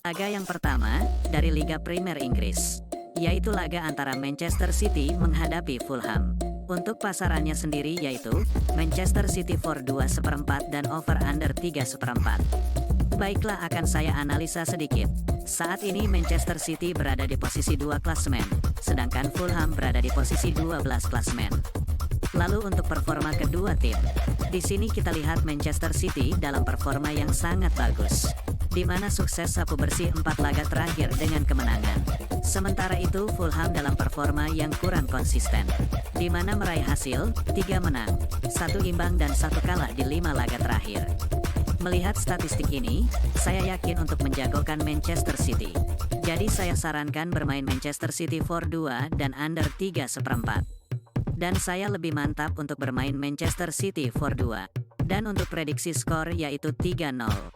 Laga yang pertama, dari Liga Premier Inggris, yaitu laga antara Manchester City menghadapi Fulham. Untuk pasarannya sendiri yaitu, Manchester City for 2/4 dan over under 3/4. Baiklah, akan saya analisa sedikit. Saat ini Manchester City berada di posisi 2 klasemen, sedangkan Fulham berada di posisi 12 klasemen. Lalu untuk performa kedua tim, di sini kita lihat Manchester City dalam performa yang sangat bagus, di mana sukses sapu bersih 4 laga terakhir dengan kemenangan. Sementara itu Fulham dalam performa yang kurang konsisten, di mana meraih hasil 3 menang, 1 imbang dan 1 kalah di 5 laga terakhir. Melihat statistik ini, saya yakin untuk menjagokan Manchester City. Jadi saya sarankan bermain Manchester City for 2 dan under 3/4. Dan saya lebih mantap untuk bermain Manchester City for 2. Dan untuk prediksi skor yaitu 3-0.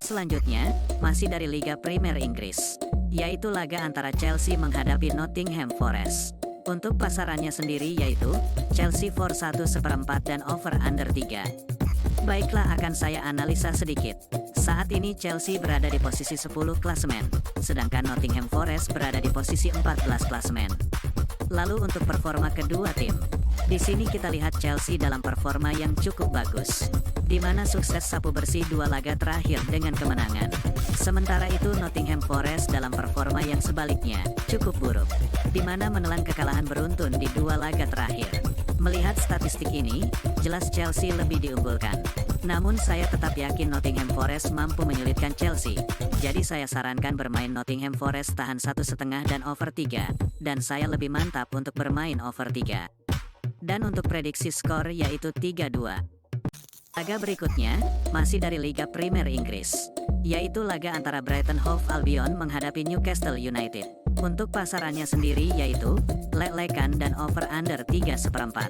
Selanjutnya, masih dari Liga Premier Inggris, yaitu laga antara Chelsea menghadapi Nottingham Forest. Untuk pasarannya sendiri yaitu, Chelsea for 1/4 dan over under 3. Baiklah, akan saya analisa sedikit. Saat ini Chelsea berada di posisi 10 klasemen, sedangkan Nottingham Forest berada di posisi 14 klasemen. Lalu untuk performa kedua tim, di sini kita lihat Chelsea dalam performa yang cukup bagus, di mana sukses sapu bersih 2 laga terakhir dengan kemenangan. Sementara itu Nottingham Forest dalam performa yang sebaliknya, cukup buruk, di mana menelan kekalahan beruntun di 2 laga terakhir. Melihat statistik ini, jelas Chelsea lebih diunggulkan. Namun saya tetap yakin Nottingham Forest mampu menyulitkan Chelsea. Jadi saya sarankan bermain Nottingham Forest tahan 1,5 dan over 3. Dan saya lebih mantap untuk bermain over 3. Dan untuk prediksi skor yaitu 3-2. Laga berikutnya, masih dari Liga Premier Inggris, yaitu laga antara Brighton Hove Albion menghadapi Newcastle United. Untuk pasarannya sendiri yaitu, lelekan dan over under 3/4.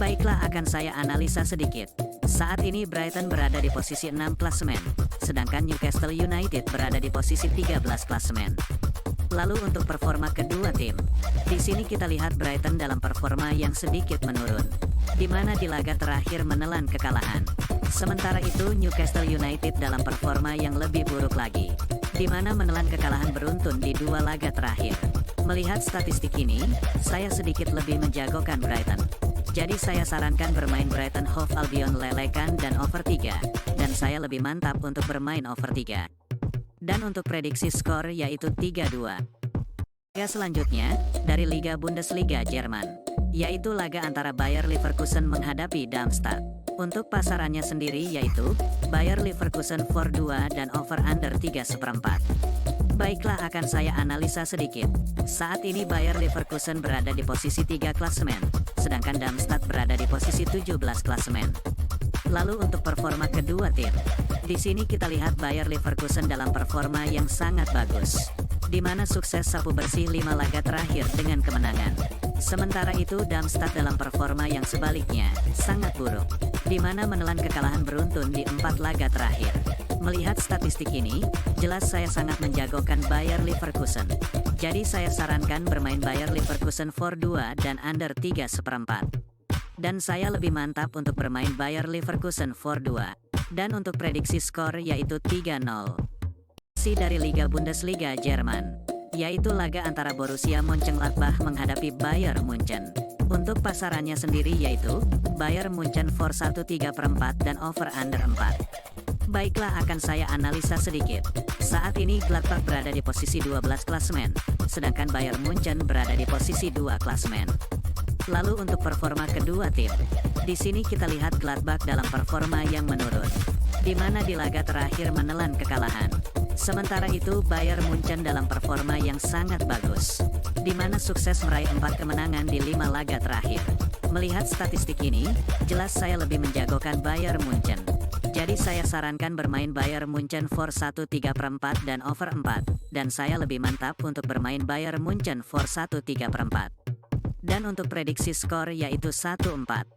Baiklah, akan saya analisa sedikit. Saat ini Brighton berada di posisi 6 klasemen, sedangkan Newcastle United berada di posisi 13 klasemen. Lalu untuk performa kedua tim, di sini kita lihat Brighton dalam performa yang sedikit menurun, di mana di laga terakhir menelan kekalahan. Sementara itu Newcastle United dalam performa yang lebih buruk lagi, di mana menelan kekalahan beruntun di 2 laga terakhir. Melihat statistik ini, saya sedikit lebih menjagokan Brighton. Jadi saya sarankan bermain Brighton Hove Albion lelekan dan over 3, dan saya lebih mantap untuk bermain over 3. Dan untuk prediksi skor yaitu 3-2. Laga selanjutnya, dari Liga Bundesliga Jerman, yaitu laga antara Bayer Leverkusen menghadapi Darmstadt. Untuk pasarannya sendiri yaitu, Bayer Leverkusen for 2 dan over under 3/4. Baiklah, akan saya analisa sedikit. Saat ini Bayer Leverkusen berada di posisi 3 klasemen, sedangkan Darmstadt berada di posisi 17 klasemen. Lalu untuk performa kedua tim, di sini kita lihat Bayer Leverkusen dalam performa yang sangat bagus, di mana sukses sapu bersih 5 laga terakhir dengan kemenangan. Sementara itu Darmstadt dalam performa yang sebaliknya, sangat buruk, di mana menelan kekalahan beruntun di 4 laga terakhir. Melihat statistik ini, jelas saya sangat menjagokan Bayer Leverkusen. Jadi saya sarankan bermain Bayer Leverkusen for 2 dan under 3/4. Dan saya lebih mantap untuk bermain Bayer Leverkusen for 2. Dan untuk prediksi skor yaitu 3-0. Masih dari Liga Bundesliga Jerman, yaitu laga antara Borussia Mönchengladbach menghadapi Bayern Munchen. Untuk pasarannya sendiri yaitu, Bayern Munchen for 1/3 dan over under 4. Baiklah, akan saya analisa sedikit. Saat ini Gladbach berada di posisi 12 klasemen, sedangkan Bayern Munchen berada di posisi 2 klasemen. Lalu untuk performa kedua tim, di sini kita lihat Gladbach dalam performa yang menurun, di mana di laga terakhir menelan kekalahan. Sementara itu Bayern Munchen dalam performa yang sangat bagus, di mana sukses meraih 4 kemenangan di 5 laga terakhir. Melihat statistik ini, jelas saya lebih menjagokan Bayern Munchen. Jadi saya sarankan bermain Bayern Munchen for 1/3 dan over 4, dan saya lebih mantap untuk bermain Bayern Munchen for 1/3. Dan untuk prediksi skor yaitu 1-4.